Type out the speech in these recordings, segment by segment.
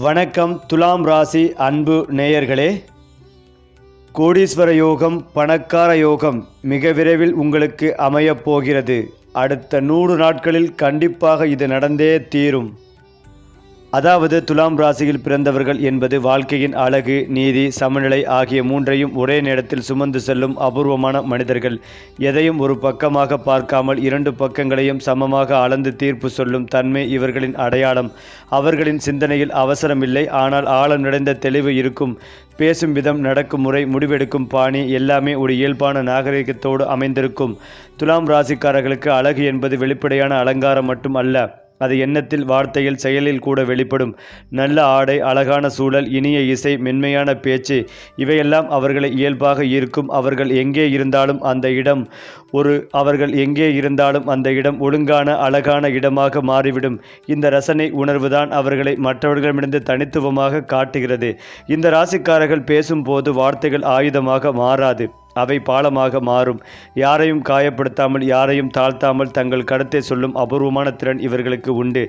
வணக்கம் துலாம் ராசி அன்பு நேயர்களே. கோடீஸ்வர யோகம், பணக்கார யோகம் மிக விரைவில் உங்களுக்கு அமையப் போகிறது. அடுத்த 100 நாட்களில் கண்டிப்பாக இது நடந்தே தீரும். அதாவது துலாம் ராசியில் பிறந்தவர்கள் என்பது வாழ்க்கையின் அழகு, நீதி, சமநிலை ஆகிய மூன்றையும் ஒரே நேரத்தில் சுமந்து செல்லும் அபூர்வமான மனிதர்கள். எதையும் ஒரு பக்கமாக பார்க்காமல் 2 பக்கங்களையும் சமமாக அளந்து தீர்ப்பு சொல்லும் தன்மை இவர்களின் அடையாளம். அவர்களின் சிந்தனையில் அவசரமில்லை, ஆனால் ஆழம் நிறைந்த தெளிவு இருக்கும். பேசும் விதம், நடக்கும் முறை, முடிவெடுக்கும் பாணி எல்லாமே ஒரு இயல்பான நாகரிகத்தோடு அமைந்திருக்கும். துலாம் ராசிக்காரர்களுக்கு அழகு என்பது வெளிப்படையான அலங்காரம் மட்டும் அல்ல, அது எண்ணத்தில், வார்த்தையில், செயலில் கூட வெளிப்படும். நல்ல ஆடை, அழகான சூழல், இனிய இசை, மென்மையான பேச்சு இவையெல்லாம் அவர்களை இயல்பாக ஈர்க்கும். அவர்கள் எங்கே இருந்தாலும் அந்த இடம் ஒழுங்கான அழகான இடமாக மாறிவிடும். இந்த ரசனை உணர்வுதான் அவர்களை மற்றவர்களிடமிருந்து தனித்துவமாக காட்டுகிறது. இந்த ராசிக்காரர்கள் பேசும்போது வார்த்தைகள் ஆயுதமாக மாறாது, அவை பாலமாக மாறும். யாரையும் காயப்படுத்தாமல், யாரையும் தாழ்த்தாமல் தங்கள் கருத்தை சொல்லும் அபூர்வமான திறன் இவர்களுக்கு உண்டு.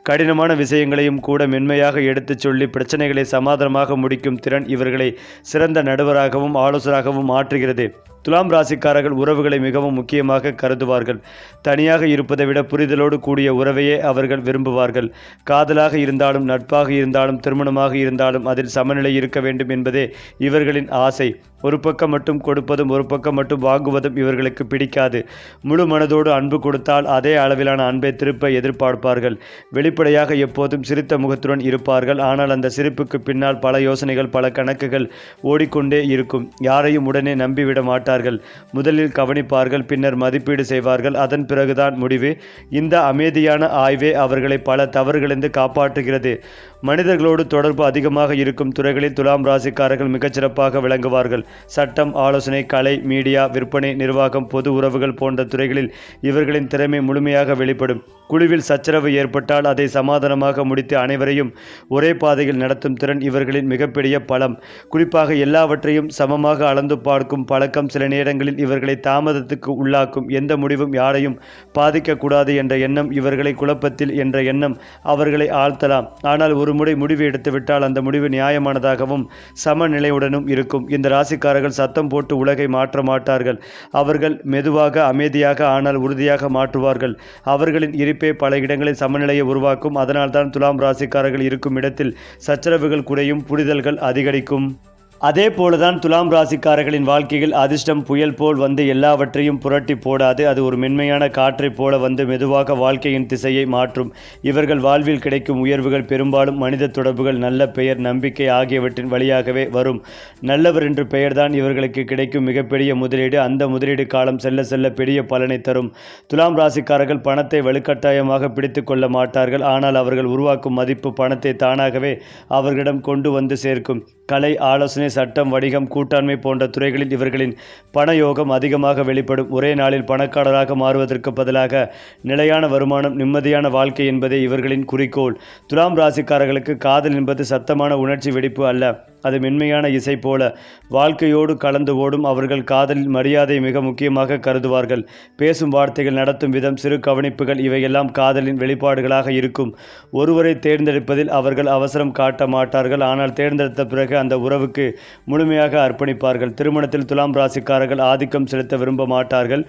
கடினமான விஷயங்களையும் கூட மென்மையாக எடுத்துச் சொல்லி பிரச்சனைகளை சமாதானமாக முடிக்கும் திறன் இவர்களை சிறந்த நடுவராகவும் ஆலோசகராகவும் மாற்றுகிறது. துலாம் ராசிக்காரர்கள் உறவுகளை மிகவும் முக்கியமாக கருதுவார்கள். தனியாக இருப்பதை விட புரிதலோடு கூடிய உறவையே அவர்கள் விரும்புவார்கள். காதலாக இருந்தாலும், நட்பாக இருந்தாலும், திருமணமாக இருந்தாலும் அதில் சமநிலை இருக்க வேண்டும் என்பதே இவர்களின் ஆசை. ஒரு பக்கம் மட்டும் கொடுப்பதும் ஒரு பக்கம் மட்டும் வாங்குவதும் இவர்களுக்கு பிடிக்காது. முழு மனதோடு அன்பு கொடுத்தால் அதே அளவிலான அன்பை திருப்ப எதிர்பார்ப்பார்கள். வெளிப்படையாக எப்போதும் சிரித்த முகத்துடன் இருப்பார்கள். ஆனால் அந்த சிரிப்புக்கு பின்னால் பல யோசனைகள், பல கணக்குகள் ஓடிக்கொண்டே இருக்கும். யாரையும் உடனே நம்பிவிட மாட்டார்கள். முதலில் கவனிப்பார்கள், பின்னர் மதிப்பீடு செய்வார்கள், அதன் பிறகுதான் முடிவு. இந்த அமைதியான ஆய்வே அவர்களை பல தவறுகளிலிருந்து காப்பாற்றுகிறது. மனிதர்களோடு தொடர்பு அதிகமாக இருக்கும் துறைகளில் துலாம் ராசிக்காரர்கள் மிகச்சிறப்பாக விளங்குவார்கள். சட்டம், ஆலோசனை, கலை, மீடியா, விற்பனை, நிர்வாகம், பொது உறவுகள் போன்ற துறைகளில் இவர்களின் திறமை முழுமையாக வெளிப்படும். குழுவில் சச்சரவு ஏற்பட்டால் அதை சமாதானமாக முடித்து அனைவரையும் ஒரே பாதையில் நடத்தும் திறன் இவர்களின் மிகப்பெரிய பலம். குறிப்பாக எல்லாவற்றையும் சமமாக அளந்து பார்க்கும் பழக்கம் சில நேரங்களில் இவர்களை தாமதத்துக்கு உள்ளாக்கும். எந்த முடிவும் யாரையும் பாதிக்கக்கூடாது என்ற எண்ணம் இவர்களை குழப்பத்தில் என்ற எண்ணம் அவர்களை ஆழ்த்தலாம். ஆனால் ஒரு முறை முடிவு எடுத்துவிட்டால் அந்த முடிவு நியாயமானதாகவும் சமநிலையுடனும் இருக்கும். இந்த ராசிக்காரர்கள் சத்தம் போட்டு உலகை மாற்ற மாட்டார்கள். அவர்கள் மெதுவாக, அமைதியாக, ஆனால் உறுதியாக மாற்றுவார்கள். அவர்களின் இருப்பே பல இடங்களில் சமநிலையை உருவாக்கும். அதனால்தான் துலாம் ராசிக்காரர்கள் இருக்கும் இடத்தில் சச்சரவுகள் குறையும், புரிதல்கள் அதிகரிக்கும். அதே போலதான் துலாம் ராசிக்காரர்களின் வாழ்க்கையில் அதிர்ஷ்டம் புயல் போல் வந்து எல்லாவற்றையும் புரட்டி போடாது. அது ஒரு மென்மையான காற்றைப் போல வந்து மெதுவாக வாழ்க்கையின் திசையை மாற்றும். இவர்கள் வாழ்வில் கிடைக்கும் உயர்வுகள் பெரும்பாலும் மனித தொடர்புகள், நல்ல பெயர், நம்பிக்கை ஆகியவற்றின் வழியாகவே வரும். நல்லவர் என்று பெயர்தான் இவர்களுக்கு கிடைக்கும் மிகப்பெரிய முதலீடு. அந்த முதலீடு காலம் செல்ல செல்ல பெரிய பலனை தரும். துலாம் ராசிக்காரர்கள் பணத்தை வலுக்கட்டாயமாக பிடித்து கொள்ள மாட்டார்கள். ஆனால் அவர்கள் உருவாக்கும் மதிப்பு பணத்தை தானாகவே அவர்களிடம் கொண்டு வந்து சேர்க்கும். கலை, ஆலோசனை, சட்டம், வணிகம், கூட்டாண்மை போன்ற துறைகளில் இவர்களின் பணயோகம் அதிகமாக வெளிப்படும். ஒரே நாளில் பணக்காரராக மாறுவதற்கு பதிலாக நிலையான வருமானம், நிம்மதியான வாழ்க்கை என்பதே இவர்களின் குறிக்கோள். துலாம் ராசிக்காரர்களுக்கு காதல் என்பது சத்தமான உணர்ச்சி வெடிப்பு அல்ல, அது மென்மையான இசை போல வாழ்க்கையோடு கலந்து ஓடும். அவர்கள் காதலில் மரியாதை மிக முக்கியமாக கருதுவார்கள். பேசும் வார்த்தைகள், நடத்தும் விதம், சிறு கவனிப்புகள் இவையெல்லாம் காதலின் வெளிப்பாடுகளாக இருக்கும். ஒருவரை தேர்ந்தெடுப்பதில் அவர்கள் அவசரம் காட்ட மாட்டார்கள். ஆனால் தேர்ந்தெடுத்த பிறகு அந்த உறவுக்கு முழுமையாக அர்ப்பணிப்பார்கள். திருமணத்தில் துலாம் ராசிக்காரர்கள் ஆதிக்கம் செலுத்த விரும்ப மாட்டார்கள்.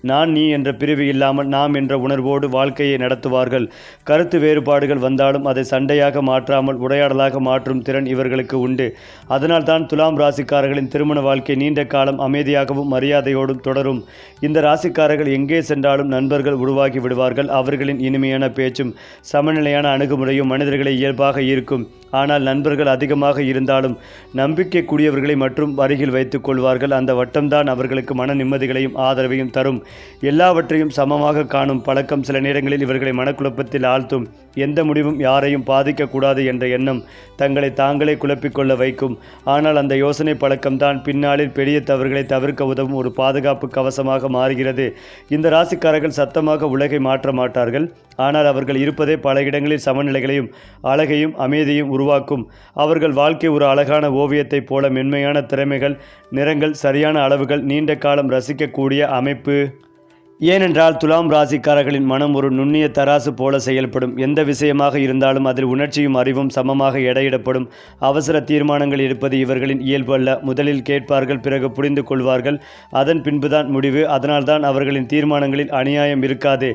நான், நீ என்ற பிரிவு இல்லாமல் நாம் என்ற உணர்வோடு வாழ்க்கையை நடத்துவார்கள். கருத்து வேறுபாடுகள் வந்தாலும் அதை சண்டையாக மாற்றாமல் உரையாடலாக மாற்றும் திறன் இவர்களுக்கு உண்டு. அதனால் தான் துலாம் ராசிக்காரர்களின் திருமண வாழ்க்கை நீண்ட காலம் அமைதியாகவும் மரியாதையோடும் தொடரும். இந்த ராசிக்காரர்கள் எங்கே சென்றாலும் நண்பர்கள் உருவாகி விடுவார்கள். அவர்களின் இனிமையான பேச்சும் சமநிலையான அணுகுமுறையும் மனிதர்களை இயல்பாக ஈர்க்கும். ஆனால் நண்பர்கள் அதிகமாக இருந்தாலும் நம்பிக்கைக்குரியவர்களை மற்றும் அருகில் வைத்துக் கொள்வார்கள். அந்த வட்டம்தான் அவர்களுக்கு மன நிம்மதிகளையும் ஆதரவையும் தரும். எல்லாவற்றையும் சமமாக காணும் பழக்கம் சில நேரங்களில் இவர்களை மனக்குழப்பத்தில் ஆழ்த்தும். எந்த முடிவும் யாரையும் பாதிக்கக்கூடாது என்ற எண்ணம் தங்களை தாங்களே குழப்பிக்கொள்ள வைக்கும். ஆனால் அந்த யோசனை பழக்கம்தான் பின்னாளில் பெரிய தவறுகளை தவிர்க்க உதவும் ஒரு பாதுகாப்பு கவசமாக மாறுகிறது. இந்த ராசிக்காரர்கள் சத்தமாக உலகை மாற்ற மாட்டார்கள். ஆனால் அவர்கள் இருப்பதே பல இடங்களில் சமநிலைகளையும் அழகையும் அமைதியையும் உருவாக்கும். அவர்கள் வாழ்க்கை ஒரு அழகான ஓவியத்தைப் போல மென்மையான திறமைகள், நிறங்கள், சரியான அளவுகள், நீண்ட காலம் ரசிக்கக்கூடிய அமைப்பு ஏனென்றால் துலாம் ராசிக்காரர்களின் மனம் ஒரு நுண்ணிய தராசு போல செயல்படும். எந்த விஷயமாக இருந்தாலும் அதில் உணர்ச்சியும் அறிவும் சமமாக எடையிடப்படும். அவசர தீர்மானங்கள் எடுப்பது இவர்களின் இயல்பு அல்ல. முதலில் கேட்பார்கள், பிறகு புரிந்து கொள்வார்கள், அதன் பின்புதான் முடிவு. அதனால்தான் அவர்களின் தீர்மானங்களில் அநியாயம் இருக்காது.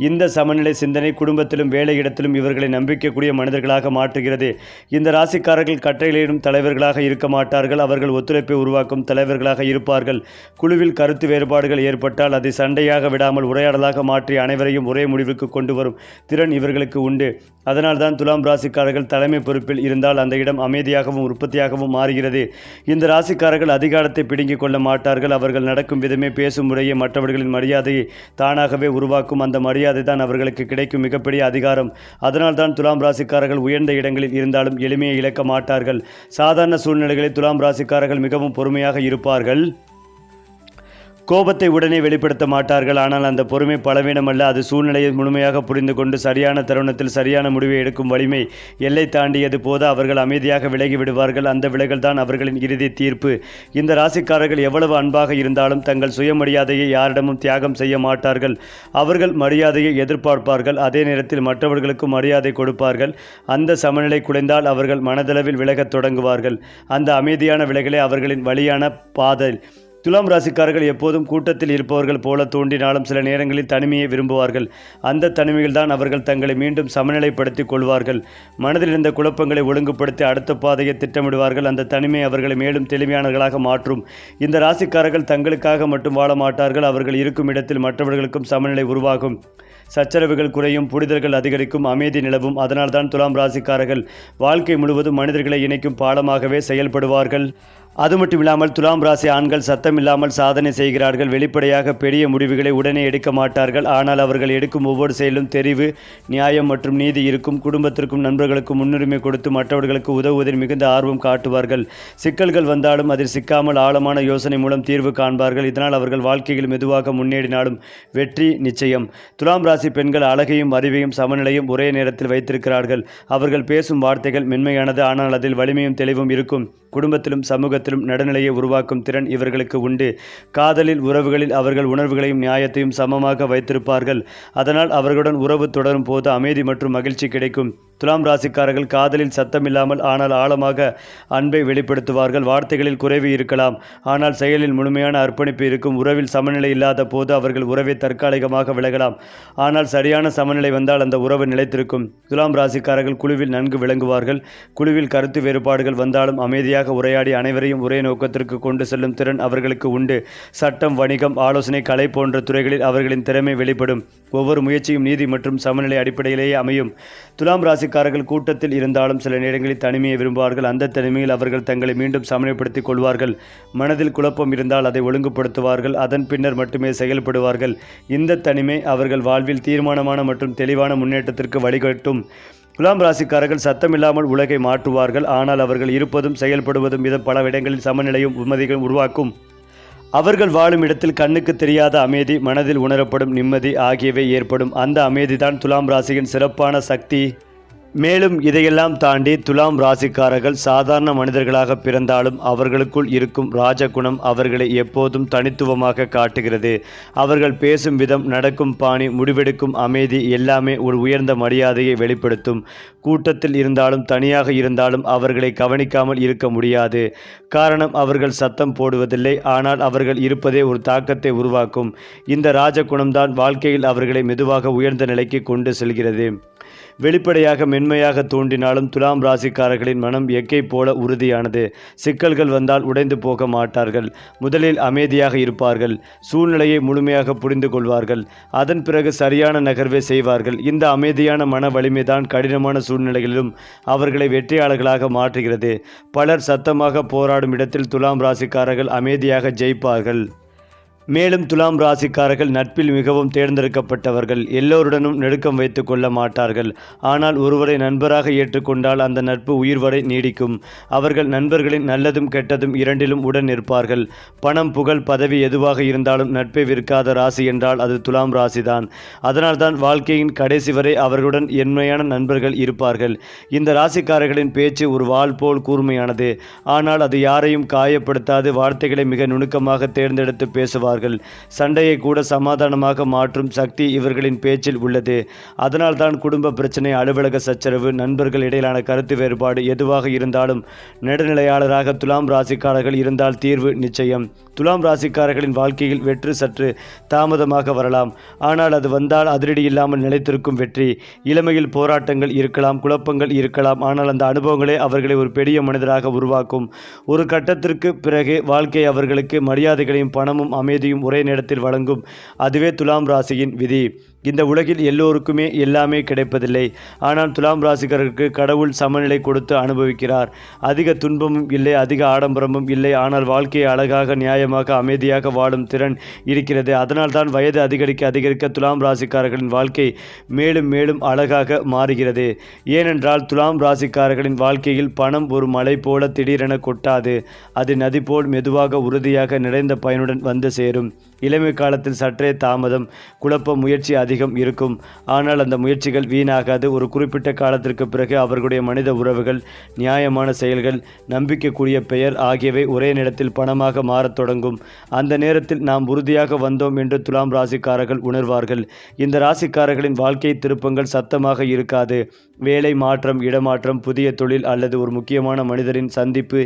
இந்த சமநிலை சிந்தனை குடும்பத்திலும் வேலையிடத்திலும் இவர்களை நம்பிக்கைக்குரிய மனிதர்களாக மாற்றுகிறது. இந்த ராசிக்காரர்கள் கட்டளையிடும் தலைவர்களாக இருக்க மாட்டார்கள். அவர்கள் ஒத்துழைப்பை உருவாக்கும் தலைவர்களாக இருப்பார்கள். குழுவில் கருத்து வேறுபாடுகள் ஏற்பட்டால் அதை சண்டையாக விடாமல் உரையாடலாக மாற்றி அனைவரையும் ஒரே முடிவுக்கு கொண்டு வரும் திறன் இவர்களுக்கு உண்டு. அதனால்தான் துலாம் ராசிக்காரர்கள் தலைமை பொறுப்பில் இருந்தால் அந்த இடம் அமைதியாகவும் உற்பத்தியாகவும் மாறுகிறது. இந்த ராசிக்காரர்கள் அதிகாரத்தை பிடுங்கிக் கொள்ள மாட்டார்கள். அவர்கள் நடக்கும் விதமே, பேசும் முறையே மற்றவர்களின் மரியாதையை தானாகவே உருவாக்கும். அந்த மரியாதை தான் அவர்களுக்கு கிடைக்கும் மிகப்பெரிய அதிகாரம். அதனால்தான் துலாம் ராசிக்காரர்கள் உயர்ந்த இடங்களில் இருந்தாலும் எளிமையை இழக்க மாட்டார்கள். சாதாரண சூழ்நிலைகளில் துலாம் ராசிக்காரர்கள் மிகவும் பொறுமையாக இருப்பார்கள். கோபத்தை உடனே வெளிப்படுத்த மாட்டார்கள். ஆனால் அந்த பொறுமை பலவீனமல்ல, அது சூழ்நிலையை முழுமையாக புரிந்து கொண்டு சரியான தருணத்தில் சரியான முடிவை எடுக்கும் வலிமை. எல்லை தாண்டியது போது அவர்கள் அமைதியாக விலகி விடுவார்கள். அந்த விலகல் தான் அவர்களின் இறுதி தீர்ப்பு. இந்த ராசிக்காரர்கள் எவ்வளவு அன்பாக இருந்தாலும் தங்கள் சுயமரியாதையை யாரிடமும் தியாகம் செய்ய மாட்டார்கள். அவர்கள் மரியாதையை எதிர்பார்ப்பார்கள், அதே நேரத்தில் மற்றவர்களுக்கும் மரியாதை கொடுப்பார்கள். அந்த சமநிலை குலைந்தால் அவர்கள் மனதளவில் விலகத் தொடங்குவார்கள். அந்த அமைதியான விலகலே அவர்களின் வழியான பாதை. துலாம் ராசிக்காரர்கள் எப்போதும் கூட்டத்தில் இருப்பவர்கள் போல தோன்றினாலும் சில நேரங்களில் தனிமையை விரும்புவார்கள். அந்த தனிமையில் தான் அவர்கள் தங்களை மீண்டும் சமநிலைப்படுத்திக் கொள்வார்கள். மனதில் இருந்த குழப்பங்களை ஒழுங்குபடுத்தி அடுத்த பாதையை திட்டமிடுவார்கள். அந்த தனிமை அவர்களை மேலும் தெளிவானவர்களாக மாற்றும். இந்த ராசிக்காரர்கள் தங்களுக்காக மட்டும் வாழ மாட்டார்கள். அவர்கள் இருக்கும் இடத்தில் மற்றவர்களுக்கும் சமநிலை உருவாகும். சச்சரவுகள் குறையும், புரிதல்கள் அதிகரிக்கும், அமைதி நிலவும். அதனால்தான் துலாம் ராசிக்காரர்கள் வாழ்க்கை முழுவதும் மனிதர்களை இணைக்கும் பாலமாகவே செயல்படுவார்கள். அது மட்டும் இல்லாமல் துலாம் ராசி ஆண்கள் சத்தம் இல்லாமல் சாதனை செய்கிறார்கள். வெளிப்படையாக பெரிய முடிவுகளை உடனே எடுக்க மாட்டார்கள். ஆனால் அவர்கள் எடுக்கும் ஒவ்வொரு செயலும் தெரிவு, நியாயம் மற்றும் நீதி இருக்கும். குடும்பத்திற்கும் நண்பர்களுக்கும் முன்னுரிமை கொடுத்து மற்றவர்களுக்கு உதவுவதில் மிகுந்த ஆர்வம் காட்டுவார்கள். சிக்கல்கள் வந்தாலும் அதில் சிக்காமல் ஆழமான யோசனை மூலம் தீர்வு காண்பார்கள். இதனால் அவர்கள் வாழ்க்கையில் மெதுவாக முன்னேறினாலும் வெற்றி நிச்சயம். துலாம் ராசி பெண்கள் அழகையும் அறிவையும் சமநிலையும் ஒரே நேரத்தில் வைத்திருக்கிறார்கள். அவர்கள் பேசும் வார்த்தைகள் மென்மையானது, ஆனால் அதில் வலிமையும் தெளிவும் இருக்கும். குடும்பத்திலும் சமூகத்திலும் நடுநிலையை உருவாக்கும் திறன் இவர்களுக்கு உண்டு. காதலில், உறவுகளில் அவர்கள் உணர்வுகளையும் நியாயத்தையும் சமமாக வைத்திருப்பார்கள். அதனால் அவர்களுடன் உறவு தொடரும் போது அமைதி மற்றும் மகிழ்ச்சி கிடைக்கும். துலாம் ராசிக்காரர்கள் காதலில் சத்தமில்லாமல் ஆனால் ஆழமாக அன்பை வெளிப்படுத்துவார்கள். வார்த்தைகளில் குறைவு இருக்கலாம், ஆனால் செயலில் முழுமையான அர்ப்பணிப்பு இருக்கும். உறவில் சமநிலை இல்லாத போது அவர்கள் உறவை தற்காலிகமாக விலகலாம், ஆனால் சரியான சமநிலை வந்தால் அந்த உறவு நிலைத்திருக்கும். துலாம் ராசிக்காரர்கள் குழுவில் நன்கு விளங்குவார்கள். குழுவில் கருத்து வேறுபாடுகள் வந்தாலும் அமைதியாக உரையாடி அனைவரையும் ஒரே நோக்கத்திற்கு கொண்டு செல்லும் திறன் அவர்களுக்கு உண்டு. சட்டம், வணிகம், ஆலோசனை, கலை போன்ற துறைகளில் அவர்களின் திறமை வெளிப்படும். ஒவ்வொரு முயற்சியும் நீதி மற்றும் சமநிலை அடிப்படையிலேயே அமையும். துலாம் ராசிக்காரர்கள் கூட்டத்தில் இருந்தாலும் சில நேரங்களில் தனிமையை விரும்புவார்கள். அந்த தனிமையில் அவர்கள் தங்களை மீண்டும் சமநிலைப்படுத்திக் கொள்வார்கள். மனதில் குழப்பம் இருந்தால் அதை ஒழுங்குபடுத்துவார்கள். அதன் பின்னர் மட்டுமே செயல்படுவார்கள். இந்த தனிமை அவர்கள் வாழ்வில் தீர்மானமான மற்றும் தெளிவான முன்னேற்றத்திற்கு வழிகாட்டும். துலாம் ராசிக்காரர்கள் சத்தமில்லாமல் உலகை மாற்றுவார்கள். ஆனால் அவர்கள் இருப்பதும் செயல்படுவதும் பல இடங்களில் சமநிலையும் உண்மையும் உருவாக்கும். அவர்கள் வாழும் இடத்தில் கண்ணுக்கு தெரியாத அமைதி, மனதில் உணரப்படும் நிம்மதி ஆகியவை ஏற்படும். அந்த அமைதிதான் துலாம் ராசியின் சிறப்பான சக்தி. மேலும் இதையெல்லாம் தாண்டி துலாம் ராசிக்காரர்கள் சாதாரண மனிதர்களாக பிறந்தாலும் அவர்களுக்குள் இருக்கும் ராஜகுணம் அவர்களை எப்போதும் தனித்துவமாக காட்டுகிறது. அவர்கள் பேசும் விதம், நடக்கும் பாணி, முடிவெடுக்கும் அமைதி எல்லாமே ஒரு உயர்ந்த மரியாதையை வெளிப்படுத்தும். கூட்டத்தில் இருந்தாலும் தனியாக இருந்தாலும் அவர்களை கவனிக்காமல் இருக்க முடியாது. காரணம், அவர்கள் சத்தம் போடுவதில்லை, ஆனால் அவர்கள் இருப்பதே ஒரு தாக்கத்தை உருவாக்கும். இந்த ராஜகுணம்தான் வாழ்க்கையில் அவர்களை மெதுவாக உயர்ந்த நிலைக்கு கொண்டு செல்கிறது. வெளிப்படையாக மென்மையாக தோன்றினாலும் துலாம் ராசிக்காரர்களின் மனம் எக்கை போல உறுதியானது. சிக்கல்கள் வந்தால் உடைந்து போக மாட்டார்கள். முதலில் அமைதியாக இருப்பார்கள். சூழ்நிலையை முழுமையாக புரிந்து கொள்வார்கள். அதன் பிறகு சரியான நகர்வை செய்வார்கள். இந்த அமைதியான மன வலிமைதான் கடினமான சூழ்நிலைகளிலும் அவர்களை வெற்றியாளர்களாக மாற்றுகிறது. பலர் சத்தமாக போராடும் இடத்தில் துலாம் ராசிக்காரர்கள் அமைதியாக ஜெயிப்பார்கள். மேலும் துலாம் ராசிக்காரர்கள் நட்பில் மிகவும் தேர்ந்தெடுக்கப்பட்டவர்கள். எல்லோருடனும் நெருக்கம் வைத்து கொள்ள மாட்டார்கள். ஆனால் ஒருவரை நண்பராக ஏற்றுக்கொண்டால் அந்த நட்பு உயிர் வரை நீடிக்கும். அவர்கள் நண்பர்களின் நல்லதும் கெட்டதும் இரண்டிலும் உடன் நிற்பார்கள். பணம், புகழ், பதவி எதுவாக இருந்தாலும் நட்பை விற்காத ராசி என்றால் அது துலாம் ராசிதான். அதனால்தான் வாழ்க்கையின் கடைசி வரை அவர்களுடன் எண்மையான நண்பர்கள் இருப்பார்கள். இந்த ராசிக்காரர்களின் பேச்சு ஒரு வாள் போல் கூர்மையானது. ஆனால் அது யாரையும் காயப்படுத்தாது. வார்த்தைகளை மிக நுணுக்கமாக தேர்ந்தெடுத்து பேசுவார்கள். கொள்வார்கள். சண்டையை கூட சமாதானமாக மாற்றும் சக்தி இவர்களின் பேச்சில் உள்ளது. அதனால்தான் குடும்ப பிரச்சனை, அலுவலக சச்சரவு, நண்பர்கள் இடையிலான கருத்து வேறுபாடு எதுவாக இருந்தாலும் நடுநிலையாளராக துலாம் ராசிக்காரர்கள் இருந்தால் தீர்வு நிச்சயம். துலாம் ராசிக்காரர்களின் வாழ்க்கையில் வெற்றி சற்று தாமதமாக வரலாம். ஆனால் அது வந்தால் அதிரடி இல்லாமல் நிலைத்திருக்கும் வெற்றி. இளமையில் போராட்டங்கள் இருக்கலாம், குழப்பங்கள் இருக்கலாம். ஆனால் அந்த அனுபவங்களே அவர்களை ஒரு பெரிய மனிதராக உருவாக்கும். ஒரு கட்டத்திற்கு பிறகு வாழ்க்கை அவர்களுக்கு மரியாதைகளையும் பணமும் அமைதியும் ஒரே நேரத்தில் வழங்கும். அதுவே துலாம் ராசியின் விதி. இந்த உலகில் எல்லோருக்குமே எல்லாமே கிடைப்பதில்லை. ஆனால் துலாம் ராசிக்காரருக்கு கடவுள் சமநிலை கொடுத்து அனுபவிக்கிறார். அதிக துன்பமும் இல்லை, அதிக ஆடம்பரமும் இல்லை. ஆனால் வாழ்க்கையை அழகாக, நியாயமாக, அமைதியாக வாழும் திறன் இருக்கிறது. அதனால்தான் வயது அதிகரிக்க துலாம் ராசிக்காரர்களின் வாழ்க்கை மேலும் மேலும் அழகாக மாறுகிறது. ஏனென்றால் துலாம் ராசிக்காரர்களின் வாழ்க்கையில் பணம் ஒரு மலை போல திடீரென கொட்டாது. அது நதி போல் மெதுவாக, உறுதியாக, நிறைந்த பயனுடன் வந்து சேரும். இளமை காலத்தில் சற்றே தாமதம், குழப்பம், முயற்சி அதிகம் இருக்கும். ஆனால் அந்த முயற்சிகள் வீணாகாது. ஒரு குறிப்பிட்ட காலத்திற்கு பிறகு அவர்களுடைய மனித உறவுகள், நியாயமான செயல்கள், நம்பிக்கைக்குரிய பெயர் ஆகியவை ஒரே நேரத்தில் பணமாக மாறத் தொடங்கும். அந்த நேரத்தில் நாம் உறுதியாக வந்தோம் என்று துலாம் ராசிக்காரர்கள் உணர்வார்கள். இந்த ராசிக்காரர்களின் வாழ்க்கை திருப்பங்கள் சத்தமாக இருக்காது. வேலை மாற்றம், இடமாற்றம், புதிய தொழில் அல்லது ஒரு முக்கியமான மனிதரின் சந்திப்பு,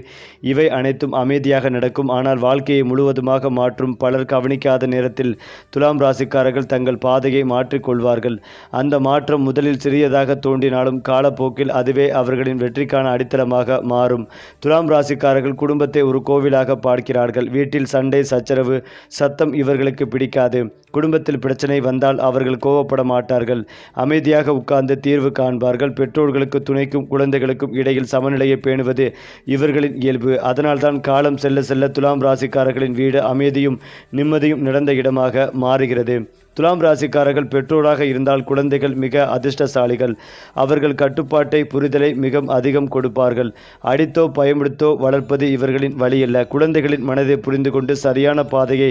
இவை அனைத்தும் அமைதியாக நடக்கும். ஆனால் வாழ்க்கையை முழுவதுமாக மாற்றும், பலர் கவனிக்காத நேரத்தில் துலாம் ராசிக்காரர்கள் தங்கள் பாதையை மாற்றிக்கொள்வார்கள். அந்த மாற்றம் முதலில் சிறியதாக தோன்றினாலும் காலப்போக்கில் அதுவே அவர்களின் வெற்றிக்கான அடித்தளமாக மாறும். துலாம் ராசிக்காரர்கள் குடும்பத்தை ஒரு கோவிலாக பார்க்கிறார்கள். வீட்டில் சண்டை, சச்சரவு, சத்தம் இவர்களுக்கு பிடிக்காது. குடும்பத்தில் பிரச்சனை வந்தால் அவர்கள் கோபப்பட மாட்டார்கள். அமைதியாக உட்கார்ந்து தீர்வு காண்பார்கள். பெற்றோர்களுக்கு, துணைக்கும் குழந்தைகளுக்கும் இடையில் சமநிலையை பேணுவது இவர்களின் இயல்பு. அதனால்தான் காலம் செல்ல செல்ல துலாம் ராசிக்காரர்களின் வீடு அமைதியும் நிம்மதியும் நடந்த இடமாக மாறுகிறது. துலாம் ராசிக்காரர்கள் பெற்றோராக இருந்தால் குழந்தைகள் மிக அதிர்ஷ்டசாலிகள். அவர்கள் கட்டுப்பாட்டை, புரிதலை மிக அதிகம் கொடுப்பார்கள். அடித்தோ பயமுடுத்தோ வளர்ப்பது இவர்களின் வழியல்ல. குழந்தைகளின் மனதை புரிந்து கொண்டு சரியான பாதையை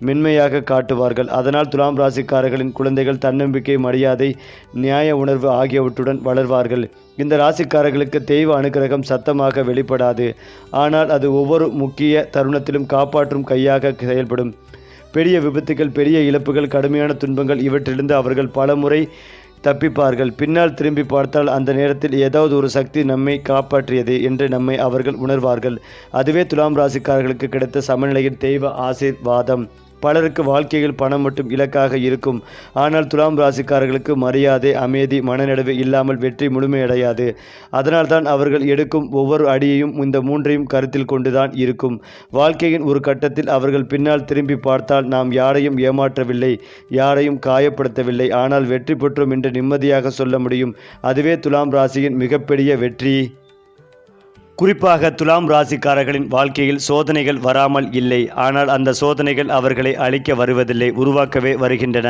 மென்மையாக காட்டுவார்கள். அதனால் துலாம் ராசிக்காரர்களின் குழந்தைகள் தன்னம்பிக்கை, மரியாதை, நியாய உணர்வு ஆகியவற்றுடன் வளர்வார்கள். இந்த ராசிக்காரர்களுக்கு தெய்வ அனுக்கிரகம் சத்தமாக வெளிப்படாது. ஆனால் அது ஒவ்வொரு முக்கிய தருணத்திலும் காப்பாற்றும் கையாக செயல்படும். பெரிய விபத்துகள், பெரிய இழப்புகள், கடுமையான துன்பங்கள் இவற்றிலிருந்து அவர்கள் பல முறை தப்பிப்பார்கள். பின்னால் திரும்பி பார்த்தால் அந்த நேரத்தில் ஏதாவது ஒரு சக்தி நம்மை காப்பாற்றியது என்று நம்மை அவர்கள் உணர்வார்கள். அதுவே துலாம் ராசிக்காரர்களுக்கு கிடைத்த சமநிலையின் தெய்வ ஆசீர்வாதம். பலருக்கு வாழ்க்கையில் பணம் மட்டும் இலக்காக இருக்கும். ஆனால் துலாம் ராசிக்காரர்களுக்கு மரியாதை, அமைதி, மனநிறைவு இல்லாமல் வெற்றி முழுமையடையாது. அதனால்தான் அவர்கள் எடுக்கும் ஒவ்வொரு அடியையும் இந்த மூன்றையும் கருத்தில் கொண்டுதான் இருக்கும். வாழ்க்கையின் ஒரு கட்டத்தில் அவர்கள் பின்னால் திரும்பி பார்த்தால் நாம் யாரையும் ஏமாற்றவில்லை, யாரையும் காயப்படுத்தவில்லை, ஆனால் வெற்றி பெற்றோம் என்று நிம்மதியாக சொல்ல முடியும். அதுவே துலாம் ராசியின் மிகப்பெரிய வெற்றி. குறிப்பாக துலாம் ராசிக்காரர்களின் வாழ்க்கையில் சோதனைகள் வராமல் இல்லை. ஆனால் அந்த சோதனைகள் அவர்களை அழிக்க வருவதில்லை, உருவாக்கவே வருகின்றன.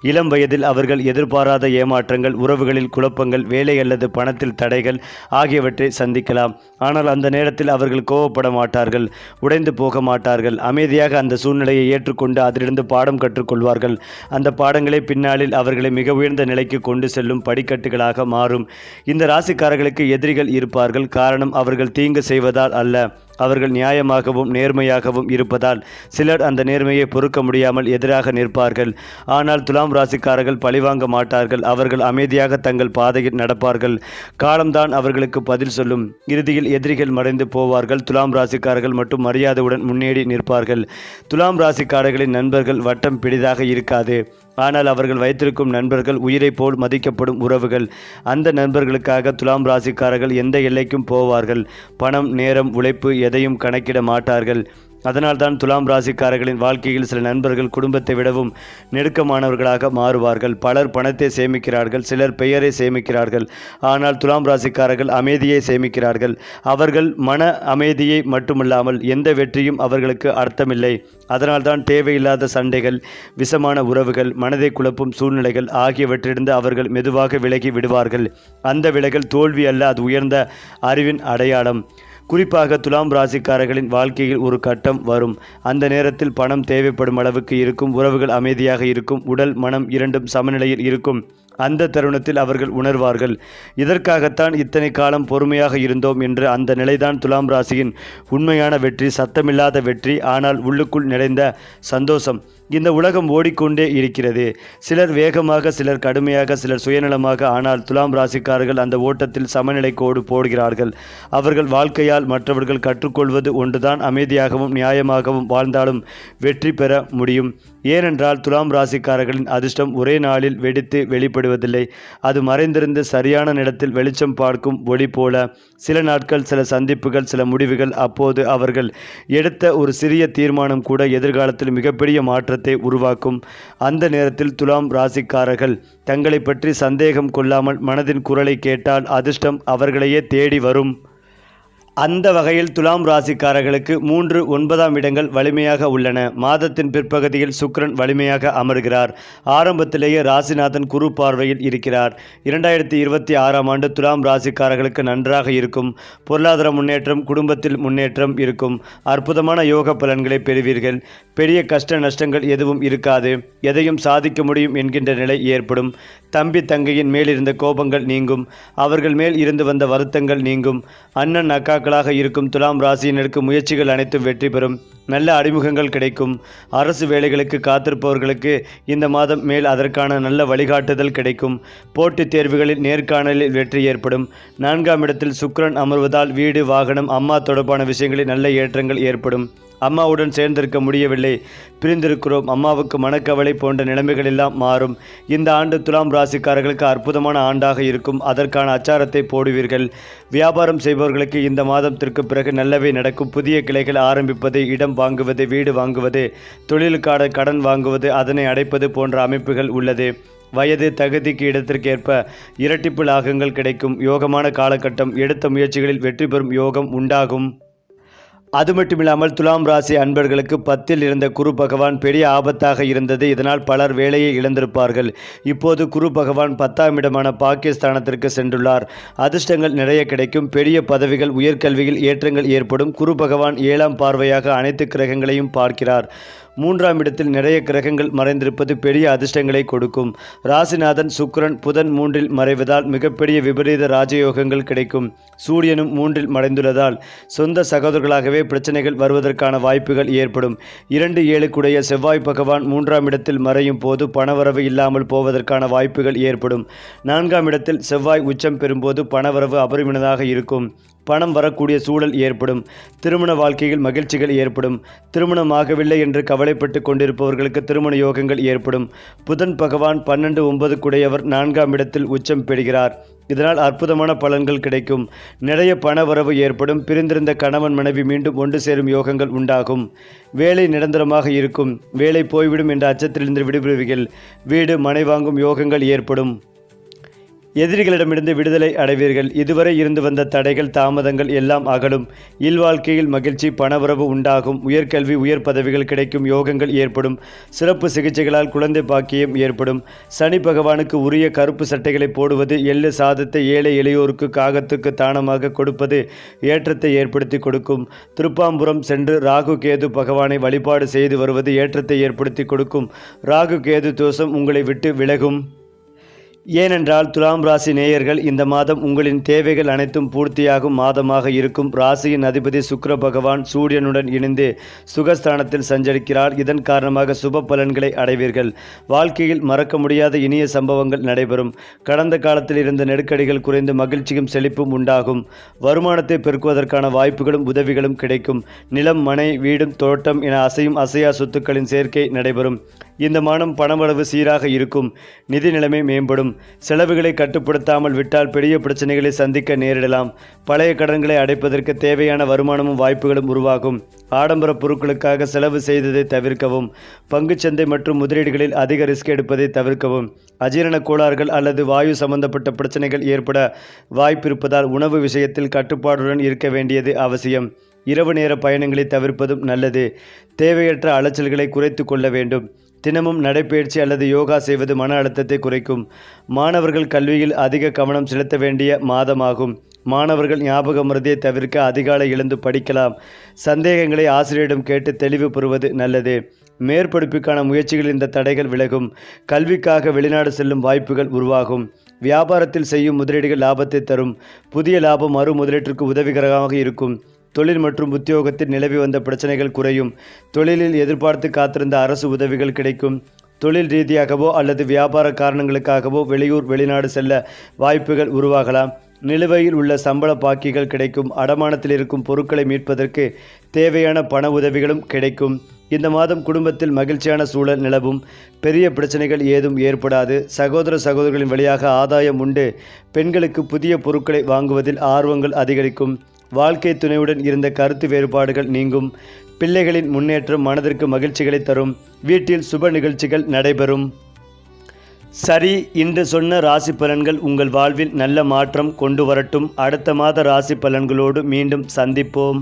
இளம் வயதில் அவர்கள் எதிர்பாராத ஏமாற்றங்கள், உறவுகளில் குழப்பங்கள், வேலை அல்லது பணத்தில் தடைகள் ஆகியவற்றை சந்திக்கலாம். ஆனால் அந்த நேரத்தில் அவர்கள் கோபப்பட மாட்டார்கள், உடைந்து போக மாட்டார்கள். அமைதியாக அந்த சூழ்நிலையை ஏற்றுக்கொண்டு அதிலிருந்து பாடம் கற்றுக்கொள்வார்கள். அந்த பாடங்களே பின்னாளில் அவர்களை மிக உயர்ந்த நிலைக்கு கொண்டு செல்லும் படிக்கட்டுகளாக மாறும். இந்த ராசிக்காரர்களுக்கு எதிரிகள் இருப்பார்கள். காரணம் அவர்கள் தீங்கு செய்வதால் அல்ல, அவர்கள் நியாயமாகவும் நேர்மையாகவும் இருப்பதால். சிலர் அந்த நேர்மையை பொறுக்க முடியாமல் எதிராக நிற்பார்கள். ஆனால் துலாம் ராசிக்காரர்கள் பழிவாங்க மாட்டார்கள். அவர்கள் அமைதியாக தங்கள் பாதையில் நடப்பார்கள். காலம்தான் அவர்களுக்கு பதில் சொல்லும். இறுதியில் எதிரிகள் மறைந்து போவார்கள். துலாம் ராசிக்காரர்கள் மட்டும் மரியாதையுடன் முன்னேறி நிற்பார்கள். துலாம் ராசிக்காரர்களின் நண்பர்கள் வட்டம் பிடிதாக இருக்காது. ஆனால் அவர்கள் வைத்திருக்கும் நண்பர்கள் உயிரை போல் மதிக்கப்படும் உறவுகள். அந்த நண்பர்களுக்காக துலாம் ராசிக்காரர்கள் எந்த எல்லைக்கும் போவார்கள். பணம், நேரம், உழைப்பு எதையும் கணக்கிட மாட்டார்கள். அதனால்தான் துலாம் ராசிக்காரர்களின் வாழ்க்கையில் சில நண்பர்கள் குடும்பத்தை விடவும் நெருக்கமானவர்களாக மாறுவார்கள். பலர் பணத்தை சேமிக்கிறார்கள், சிலர் பெயரை சேமிக்கிறார்கள். ஆனால் துலாம் ராசிக்காரர்கள் அமைதியை சேமிக்கிறார்கள். அவர்கள் மன அமைதியை மட்டுமல்லாமல் எந்த வெற்றியும் அவர்களுக்கு அர்த்தமில்லை. அதனால்தான் தேவையில்லாத சண்டைகள், விஷமான உறவுகள், மனதை குழப்பும் சூழ்நிலைகள் ஆகியவற்றிலிருந்து அவர்கள் மெதுவாக விலகி விடுவார்கள். அந்த விலகல் தோல்வி அல்ல, அது உயர்ந்த அறிவின் அடையாளம். குறிப்பாக துலாம் ராசிக்காரர்களின் வாழ்க்கையில் ஒரு கட்டம் வரும். அந்த நேரத்தில் பணம் தேவைப்படும் அளவுக்கு இருக்கும், உறவுகள் அமைதியாக இருக்கும், உடல் மனம் இரண்டும் சமநிலையில் இருக்கும். அந்த தருணத்தில் அவர்கள் உணர்வார்கள். இதற்காகத்தான் இத்தனை காலம் பொறுமையாக இருந்தோம் என்று. அந்த நிலைதான் துலாம் ராசியின் உண்மையான வெற்றி, சத்தமில்லாத வெற்றி, ஆனால் உள்ளுக்குள் நிறைந்த சந்தோஷம். இந்த உலகம் ஓடிக்கொண்டே இருக்கிறது. சிலர் வேகமாக, சிலர் கடுமையாக, சிலர் சுயநலமாக. ஆனால் துலாம் ராசிக்காரர்கள் அந்த ஓட்டத்தில் சமநிலை கோடு போடுகிறார்கள். அவர்கள் வாழ்க்கையால் மற்றவர்கள் கற்றுக்கொள்வது ஒன்றுதான். அமைதியாகவும் நியாயமாகவும் வாழ்ந்தாலும் வெற்றி பெற முடியும். ஏனென்றால் துலாம் ராசிக்காரர்களின் அதிர்ஷ்டம் ஒரே நாளில் வெடித்து வெளிப்படுவதில்லை. அது மறைந்திருந்து சரியான நேரத்தில் வெளிச்சம் பார்க்கும் ஒளி போல. சில நாட்கள், சில சந்திப்புகள், சில முடிவுகள். அப்போது அவர்கள் எடுத்த ஒரு சிறிய தீர்மானம் கூட எதிர்காலத்தில் மிகப்பெரிய மாற்றத்தை உருவாக்கும். அந்த நேரத்தில் துலாம் ராசிக்காரர்கள் தங்களை பற்றி சந்தேகம் கொள்ளாமல் மனதின் குரலை கேட்டால் அதிர்ஷ்டம் அவர்களையே தேடி வரும். அந்த வகையில் துலாம் ராசிக்காரர்களுக்கு 3, 9ஆம் இடங்கள் வலிமையாக உள்ளன. மாதத்தின் பிற்பகுதியில் சுக்கிரன் வலிமையாக அமர்கிறார். ஆரம்பத்திலேயே ராசிநாதன் குரு பார்வையில் இருக்கிறார். 2026ஆம் ஆண்டு துலாம் ராசிக்காரர்களுக்கு நன்றாக இருக்கும். பொருளாதார முன்னேற்றம், குடும்பத்தில் முன்னேற்றம் இருக்கும். அற்புதமான யோக பலன்களை பெறுவீர்கள். பெரிய கஷ்ட நஷ்டங்கள் எதுவும் இருக்காது. எதையும் சாதிக்க முடியும் என்கின்ற நிலை ஏற்படும். தம்பி தங்கையின் மேல் இருந்த கோபங்கள் நீங்கும். அவர்கள் மேல் இருந்து வந்த வருத்தங்கள் நீங்கும். அண்ணன் அக்காக்களாக இருக்கும் துலாம் ராசியினருக்கு முயற்சிகள் அனைத்தும் வெற்றி பெறும். நல்ல அறிமுகங்கள் கிடைக்கும். அரசு வேலைகளுக்கு காத்திருப்பவர்களுக்கு இந்த மாதம் மேல் அதற்கான நல்ல வழிகாட்டுதல் கிடைக்கும். போட்டித் தேர்வுகளில் நேர்காணலில் வெற்றி ஏற்படும். 4ஆம் இடத்தில் சுக்கிரன் அமர்வதால் வீடு, வாகனம், அம்மா தொடர்பான விஷயங்களில் நல்ல ஏற்றங்கள் ஏற்படும். அம்மாவுடன் சேர்ந்திருக்க முடியவில்லை, பிரிந்திருக்கிறோம், அம்மாவுக்கு மனக்கவலை போன்ற நிலைமைகள் எல்லாம் மாறும். இந்த ஆண்டு துலாம் ராசிக்காரர்களுக்கு அற்புதமான ஆண்டாக இருக்கும். அதற்கான அச்சாரத்தை போடுவீர்கள். வியாபாரம் செய்பவர்களுக்கு இந்த மாதத்திற்கு பிறகு நல்லவே நடக்கும். புதிய கிளைகள் ஆரம்பிப்பது, இடம் வாங்குவது, வீடு வாங்குவது, தொழிலுக்கான கடன் வாங்குவது, அதனை அடைப்பது போன்ற அமைப்புகள் உள்ளது. வயது, தகுதிக்கு இடத்திற்கேற்ப இரட்டிப்பு லாபங்கள் கிடைக்கும். யோகமான காலகட்டம். எடுத்த முயற்சிகளில் வெற்றி பெறும் யோகம் உண்டாகும். அது மட்டுமில்லாமல் துலாம் ராசி அன்பர்களுக்கு 10ல் இருந்த குரு பகவான் பெரிய ஆபத்தாக இருந்தது. இதனால் பலர் வேலையை இழந்திருப்பார்கள். இப்போது குரு பகவான் 10ஆம் இடமான பாகிஸ்தானத்திற்கு சென்றுள்ளார். அதிர்ஷ்டங்கள் நிறைய கிடைக்கும். பெரிய பதவிகள், உயர்கல்வியில் ஏற்றங்கள் ஏற்படும். குரு பகவான் 7ஆம் பார்வையாக அனைத்து கிரகங்களையும் பார்க்கிறார். 3ஆம் இடத்தில் நிறைய கிரகங்கள் மறைந்திருப்பது பெரிய அதிர்ஷ்டங்களை கொடுக்கும். ராசிநாதன் சுக்கிரன், புதன் 3ல் மறைவதால் மிகப்பெரிய விபரீத ராஜயோகங்கள் கிடைக்கும். சூரியனும் 3ல் மறைந்துள்ளதால் சொந்த சகோதரர்களாகவே பிரச்சனைகள் வருவதற்கான வாய்ப்புகள் ஏற்படும். 2-7 செவ்வாய் பகவான் 3ஆம் இடத்தில் மறையும் போது பணவரவு இல்லாமல் போவதற்கான வாய்ப்புகள் ஏற்படும். 4ஆம் இடத்தில் செவ்வாய் உச்சம் பெறும்போது பணவரவு அபரிமிதமாக இருக்கும். பணம் வரக்கூடிய சூழல் ஏற்படும். திருமண வாழ்க்கையில் மகிழ்ச்சிகள் ஏற்படும். திருமணமாகவில்லை என்று கவலைப்பட்டு கொண்டிருப்பவர்களுக்கு திருமண யோகங்கள் ஏற்படும். புதன் பகவான் 12-9 4ஆம் இடத்தில் உச்சம் பெறுகிறார். இதனால் அற்புதமான பலன்கள் கிடைக்கும். நிறைய பண வரவு ஏற்படும். பிரிந்திருந்த கணவன் மனைவி மீண்டும் ஒன்று சேரும் யோகங்கள் உண்டாகும். வேலை நிரந்தரமாக இருக்கும். வேலை போய்விடும் என்ற அச்சத்திலிருந்து விடுபடுவீர்கள். வீடு, மனை வாங்கும் யோகங்கள் ஏற்படும். எதிரிகளிடமிருந்து விடுதலை அடைவீர்கள். இதுவரை இருந்து வந்த தடைகள், தாமதங்கள் எல்லாம் அகலும். இல்வாழ்க்கையில் மகிழ்ச்சி, பணவரவு உண்டாகும். உயர்கல்வி, உயர் பதவிகள் கிடைக்கும் யோகங்கள் ஏற்படும். சிறப்பு சிகிச்சைகளால் குழந்தை பாக்கியம் ஏற்படும். சனி பகவானுக்கு உரிய கருப்பு சட்டைகளை போடுவது, எள்ளு சாதத்தை ஏழை எளியோருக்கு காகத்துக்கு தானமாக கொடுப்பது ஏற்றத்தை ஏற்படுத்தி கொடுக்கும். திருப்பாம்புரம் சென்று ராகு கேது பகவானை வழிபாடு செய்து வருவது ஏற்றத்தை ஏற்படுத்தி கொடுக்கும். ராகு கேது தோஷம் உங்களை விட்டு விலகும். ஏனென்றால் துலாம் ராசி நேயர்கள், இந்த மாதம் உங்களின் தேவைகள் அனைத்தும் பூர்த்தியாகும் மாதமாக இருக்கும். ராசியின் அதிபதி சுக்கிர பகவான் சூரியனுடன் இணைந்து சுகஸ்தானத்தில் சஞ்சரிக்கிறார். இதன் காரணமாக சுப பலன்களை அடைவீர்கள். வாழ்க்கையில் மறக்க முடியாத இனிய சம்பவங்கள் நடைபெறும். கடந்த காலத்தில் இருந்த நெருக்கடிகள் குறைந்து மகிழ்ச்சியும் செழிப்பும் உண்டாகும். வருமானத்தை பெருக்குவதற்கான வாய்ப்புகளும் உதவிகளும் கிடைக்கும். நிலம், மனை, வீடும், தோட்டம் என அசையும் அசையா சொத்துக்களின் சேர்க்கை நடைபெறும். இந்த மாதம் பணவரவு சீராக இருக்கும். நிதி நிலைமை மேம்படும். செலவுகளை கட்டுப்படுத்தாமல் விட்டால் பெரிய பிரச்சனைகளை சந்திக்க நேரிடலாம். பழைய கடன்களை அடைப்பதற்கு தேவையான வருமானமும் வாய்ப்புகளும் உருவாகும். ஆடம்பர பொருட்களுக்காக செலவு செய்ததை தவிர்க்கவும். பங்குச்சந்தை மற்றும் முதலீடுகளில் அதிக ரிஸ்க் எடுப்பதை தவிர்க்கவும். அஜீரண கோளாறுகள் அல்லது வாயு சம்பந்தப்பட்ட பிரச்சனைகள் ஏற்பட வாய்ப்பிருப்பதால் உணவு விஷயத்தில் கட்டுப்பாடுடன் இருக்க வேண்டியது அவசியம். இரவு நேர பயணங்களை தவிர்ப்பதும் நல்லது. தேவையற்ற அலைச்சல்களை குறைத்து கொள்ள வேண்டும். தினமும் நடைப்பயிற்சி அல்லது யோகா செய்வது மன அழுத்தத்தை குறைக்கும். மாணவர்கள் கல்வியில் அதிக கவனம் செலுத்த வேண்டிய மாதமாகும். மாணவர்கள் ஞாபக மறதியை தவிர்க்க அதிகாலை எழுந்து படிக்கலாம். சந்தேகங்களை ஆசிரியரிடம் கேட்டு தெளிவு பெறுவது நல்லது. மேற்படிப்புக்கான முயற்சிகளில் இந்த தடைகள் விலகும். கல்விக்காக வெளிநாடு செல்லும் வாய்ப்புகள் உருவாகும். வியாபாரத்தில் செய்யும் முதலீடுகள் லாபத்தை தரும். புதிய லாபம் மறு முதலீட்டிற்கு உதவிகரமாக இருக்கும். தொழில் மற்றும் உத்தியோகத்தில் நிலவி வந்த பிரச்சனைகள் குறையும். தொழிலில் எதிர்பார்த்து காத்திருந்த அரசு உதவிகள் கிடைக்கும். தொழில் ரீதியாகவோ அல்லது வியாபார காரணங்களுக்காகவோ வெளியூர் வெளிநாடு செல்ல வாய்ப்புகள் உருவாகலாம். நிலுவையில் உள்ள சம்பள பாக்கிகள் கிடைக்கும். அடமானத்தில் இருக்கும் பொருட்களை மீட்பதற்கு தேவையான பண உதவிகளும் கிடைக்கும். இந்த மாதம் குடும்பத்தில் மகிழ்ச்சியான சூழல் நிலவும். பெரிய பிரச்சனைகள் ஏதும் ஏற்படாது. சகோதர சகோதரிகளின் வழியாக ஆதாயம் உண்டு. பெண்களுக்கு புதிய பொருட்களை வாங்குவதில் ஆர்வங்கள் அதிகரிக்கும். வாழ்க்கை துணையுடன் இருந்த கருத்து வேறுபாடுகள் நீங்கும். பிள்ளைகளின் முன்னேற்றம் மனதிற்கு மகிழ்ச்சிகளை தரும். வீட்டில் சுப நிகழ்ச்சிகள் நடைபெறும். சரி, இன்று சொன்ன ராசி பலன்கள் உங்கள் வாழ்வில் நல்ல மாற்றம் கொண்டு வரட்டும். அடுத்த மாத ராசி பலன்களோடு மீண்டும் சந்திப்போம்.